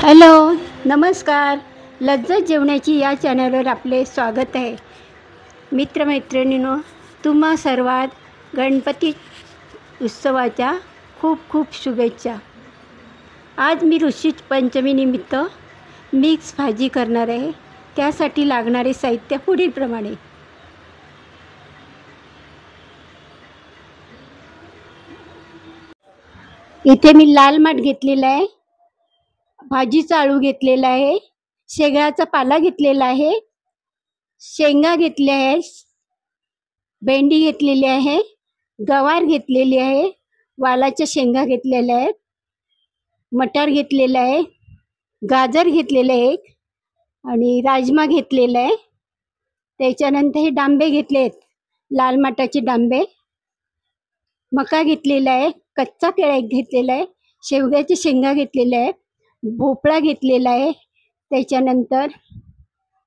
Hello, नमस्कार. लज्जत जेवणाची या चॅनलवर आपले स्वागत आहे. मित्रमैत्रिणींनो, तुम्हा सर्वात गणपती उत्सवाच्या खूप खूप शुभेच्छा. आज मी ऋषी पंचमीनिमित्त मिक्स भाजी करणार आहे. त्यासाठी लागणारे साहित्य पुढीलप्रमाणे. इथे मी लाल माठ घेतलेला आहे, भाजीचा आळू घेतलेला आहे, शेंगाचा पाला घेतलेला आहे, शेंगा घेतल्या आहे, भेंडी घेतलेली आहे, गवार घेतलेली आहे, वालाच्या शेंगा घेतलेल्या आहेत, मटार घेतलेला आहे, गाजर घेतलेले आहेत आणि राजमा घेतलेला आहे. त्याच्यानंतर हे डांबे घेतले आहेत, लाल माठाचे डांबे. मका घेतलेला आहे, कच्चा केळा एक घेतलेला आहे, शेवग्याच्या शेंगा घेतलेल्या आहे, भोपळा घेतलेला आहे, त्याच्यानंतर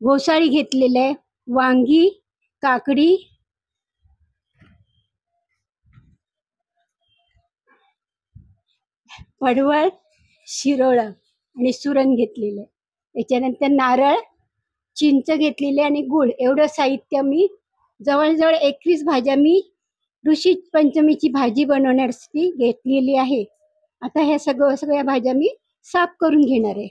घोसाळी घेतलेलं आहे, वांगी, काकडी, पडवळ, शिरोळं आणि सुरण घेतलेलं आहे. त्याच्यानंतर नारळ, चिंच घेतलेली आणि गूळ. एवढं साहित्य मी जवळजवळ 21 भाज्या मी ऋषी पंचमीची भाजी बनवण्यासाठी घेतलेली आहे. आता ह्या सगळ्या भाज्या मी साफ करून घेणार आहे.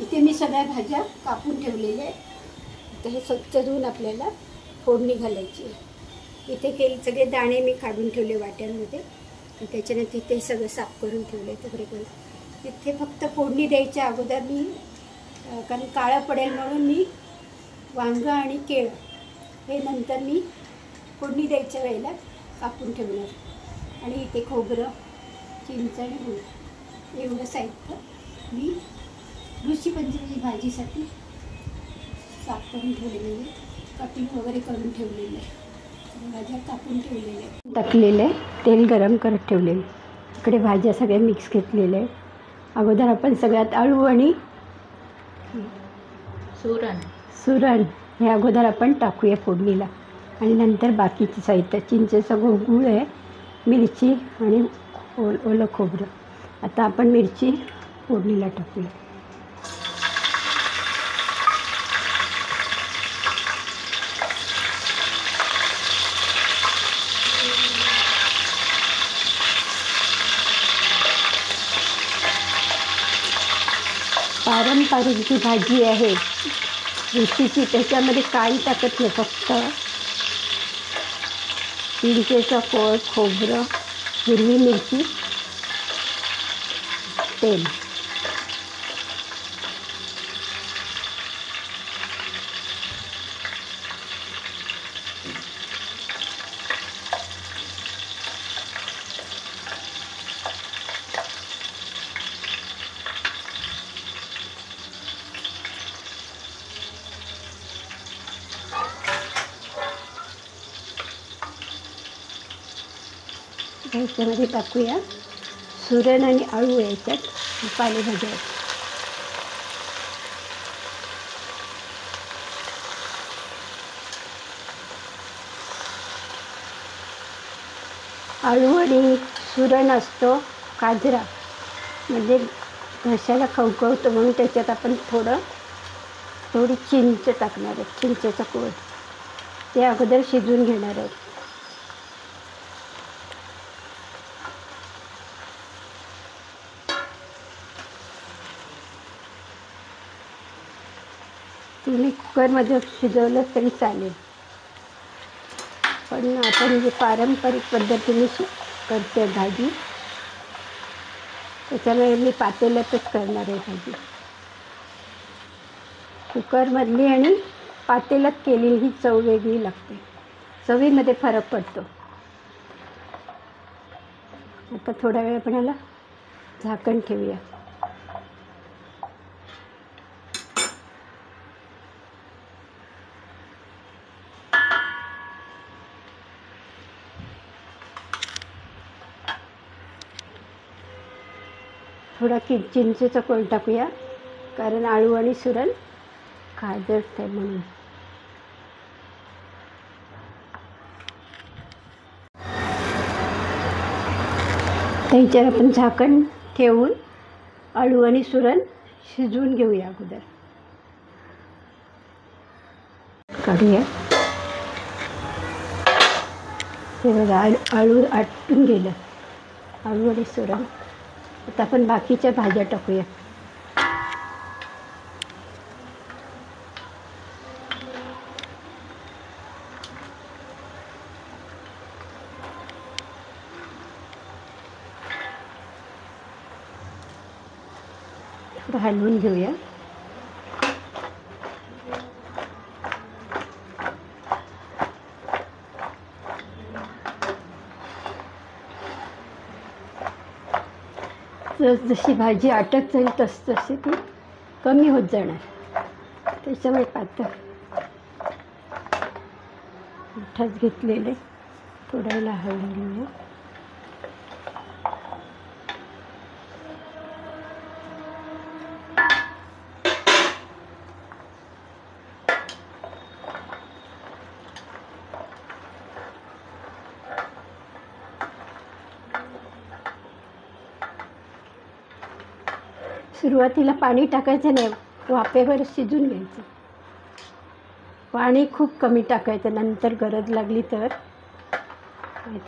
इथे मी सगळ्या भाज्या कापून ठेवलेल्या आहेत. आता हे स्वच्छ धुवून आपल्याला फोडणी घालायची आहे. इथे सगळे दाणे मी काढून ठेवले वाट्यांमध्ये. त्याच्यानंतर इथे सगळं साफ करून ठेवले सगळे करून. इथे फक्त फोडणी द्यायच्या अगोदर मी कारण काळं पडेल म्हणून मी वांगं आणि केळ हे नंतर मी फोडणी द्यायच्या वेळेला कापून ठेवणार. आणि इथे खोबरं, चिंच आणि गूळ एवढं साहित्य मी ऋषी पंचमीची भाजीसाठी साफ करून ठेवलेले आहे. कटिंग वगैरे करून ठेवलेले आहे. भाज्या कापून ठेवलेले आहे. टाकलेले तेल गरम करत ठेवलेले. इकडे भाज्या सगळ्या मिक्स घेतलेल्या आहे. अगोदर आपण सगळ्यात आळू आणि सुरण हे अगोदर आपण टाकूया फोडणीला आणि नंतर बाकीचं साहित्य चिंचेचं गूळ आहे, मिरची आणि ओलं खोबरं. आता आपण मिरची फोडणीला टाकूया. पारंपरिक जी भाजी आहे ऋषीची त्याच्यामध्ये काही टाकत नाही, फक्त चिंचेचं कोळ, खोबरं, हिरवी मिरची, तेल. ह्याच्यामध्ये टाकूया सुरण आणि आळू. याच्यात पालेभाज्या आहेत. आळू आणि सुरण असतो काजरा, म्हणजे घशाला खवखवतो म्हणून त्याच्यात आपण थोडी चिंच टाकणार आहे, चिंचेचा कोळ. ते अगोदर शिजवून घेणार आहे. तुम्ही कुकरमध्ये शिजवलं तरी चालेल, पण आपण जे पारंपरिक पद्धतीने करते भाजी त्याच्यामुळे मी पातेल्यातच करणार आहे भाजी. कुकरमधली आणि पातेल्यात केलेली ही चव वेगळी लागते, चवीमध्ये फरक पडतो. आता थोडा वेळ आपण याला झाकण ठेवूया. थोडा चिंचेचा कोळ टाकूया, कारण आळू आणि सुरण खाजट आहे म्हणून. त्याच्यावर आपण झाकण ठेवून अळू आणि सुरण शिजवून घेऊया अगोदर. काढूया. हे बघा अळू आटून गेलं. अळू आणि सुरण. आता आपण बाकीच्या भाज्या टाकूया. हलवून घेऊया. जशी भाजी आटत जाईल तशी ती कमी होत जाणार. त्याच्यामुळे पातळ मिठाच घेतलेले थोड्याला हलवून घेऊया. सुरुवातीला पाणी टाकायचं नाही, वाफेवर शिजून घ्यायचं. पाणी खूप कमी टाकायचं, नंतर गरज लागली तर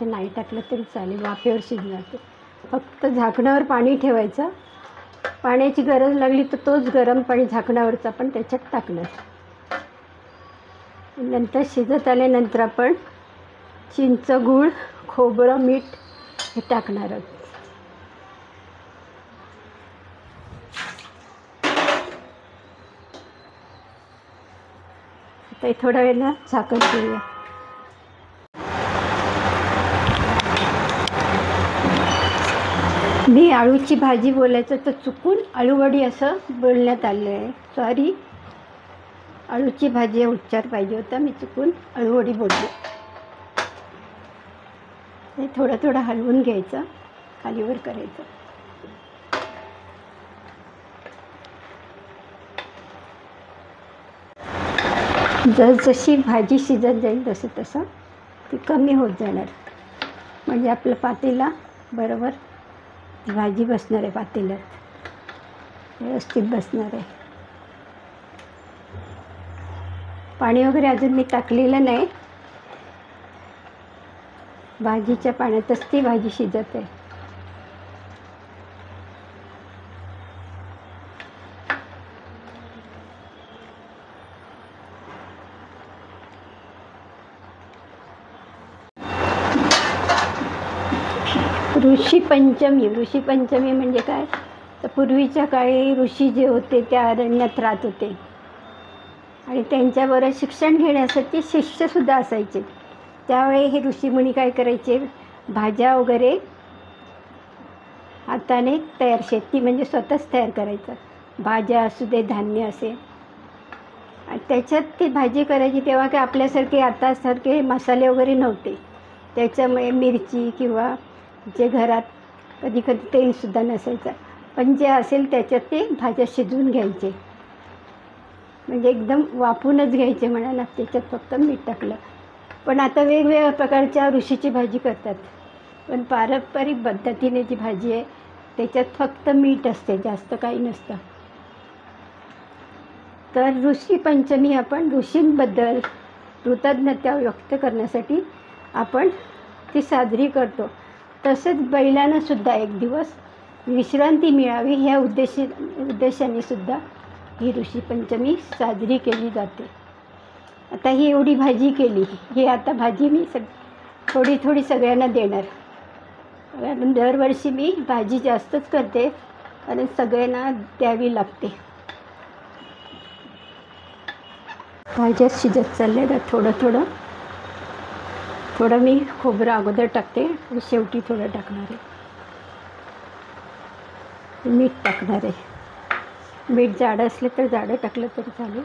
नाही टाकलं तरी चालेल. वाफेवर शिजणार ते. फक्त झाकणावर पाणी ठेवायचं. पाण्याची गरज लागली तर तोच गरम पाणी झाकणावरचा पण त्याच्यात टाकणार. नंतर शिजत आल्यानंतर आपण चिंच, गूळ, खोबरं, मीठ हे टाकणार आहोत. तर थोड्या वेळेला झाकण ठेवूया. मी अळूची भाजी बोलायचं तर चुकून अळूवडी असं बोलण्यात आलं आहे. सॉरी, अळूची भाजी उच्चार पाहिजे होता. मी चुकून अळूवडी बोलले. हे थोडं थोडं हलवून घ्यायचं, खालीवर करायचं. जशी भाजी शिजत जाईल तसं ती कमी होत जाणार. म्हणजे आपलं पातेला बरोबर भाजी बसणार आहे, पातेल्यात व्यवस्थित बसणार आहे. पाणी वगैरे अजून मी टाकलेलं नाही. भाजीच्या पाण्यातच ती भाजी शिजत आहे. ऋषीपंचमी म्हणजे काय तर पूर्वीच्या काळी ऋषी जे होते ते अरण्यात राहत होते आणि त्यांच्याबरोबर शिक्षण घेण्यासाठी शिष्यसुद्धा असायचे. त्यावेळी हे ऋषीमुनी काय करायचे, भाज्या वगैरे हाताने तयार, शेती म्हणजे स्वतःच तयार करायचं. भाज्या असू दे, धान्य असे, आणि त्याच्यात ती भाजी करायची. तेव्हा काय आपल्यासारखे आतासारखे मसाले वगैरे नव्हते. त्याच्यामुळे मिरची किंवा जे घरात कधी कधी तेलसुद्धा नसायचं, पण जे असेल त्याच्यात ते भाज्या शिजवून घ्यायचे. म्हणजे एकदम वाफूनच घ्यायचे म्हणा ना, त्याच्यात फक्त मीठ टाकलं. पण आता वेगवेगळ्या प्रकारच्या ऋषीची भाजी करतात, पण पारंपरिक पद्धतीने जी भाजी आहे त्याच्यात फक्त मीठ असते, जास्त काही नसतं. तर ऋषीपंचमी आपण ऋषींबद्दल कृतज्ञता व्यक्त करण्यासाठी आपण ती साजरी करतो. तसेच बैलांनासुद्धा एक दिवस विश्रांती मिळावी ह्या उद्देशाने सुद्धा ही ऋषीपंचमी साजरी केली जाते. आता ही एवढी भाजी केली, ही आता भाजी मी थोडी थोडी सगळ्यांना देणार. कारण दरवर्षी मी भाजी जास्तच करते आणि सगळ्यांना द्यावी लागते. भाज्या शिजत चालल्या तर थोडं मी खोबरं अगोदर टाकते आणि शेवटी थोडं टाकणार आहे. मीठ टाकणार आहे. मीठ जाडं असलं तर जाडं टाकलं तरी चालेल.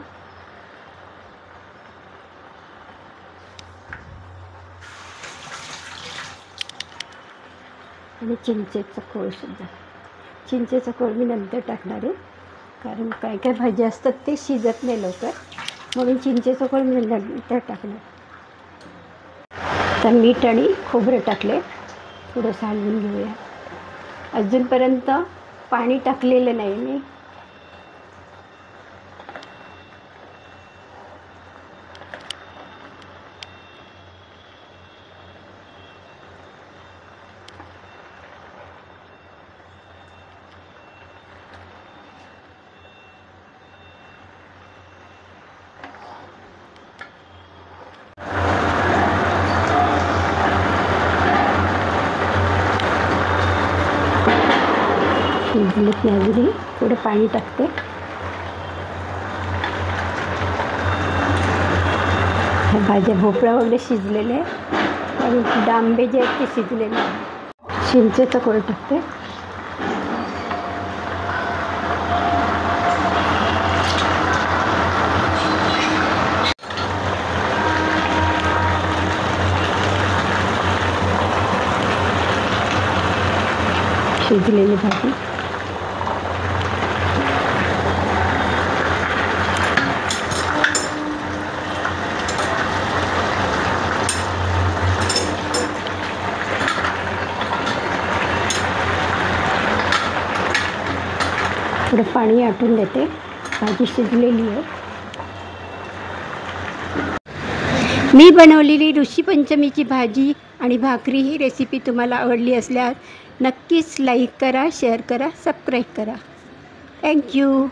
आणि चिंचेचा कोळसुद्धा. चिंचेचा कोळ मी नंतर टाकणार आहे, कारण काय काय भाज्या असतात ते शिजत नाही लवकर, म्हणून चिंचेचा कोळ मी नंतर टाकणार. तर मीठ आणि खोबरं टाकले, थोडंसं हलवून घेऊया. अजूनपर्यंत पाणी टाकलेलं नाही मी. शिजलेत नाही अजूनही, थोडं पाणी टाकते. ह्या भाज्या भोपळा वगैरे शिजलेले आहे आणि डांबे जे आहेत ते शिजलेले आहे. चिंचेचा कोळ टाकते. शिजलेली भाजी थोडं पाणी आटून देते. भाजी शिजलेली आहे. मी बनवलेली ऋषीपंचमीची भाजी आणि भाकरी ही रेसिपी तुम्हाला आवडली असल्यास नक्कीच लाईक करा, शेअर करा, सबस्क्राईब करा. थँक्यू.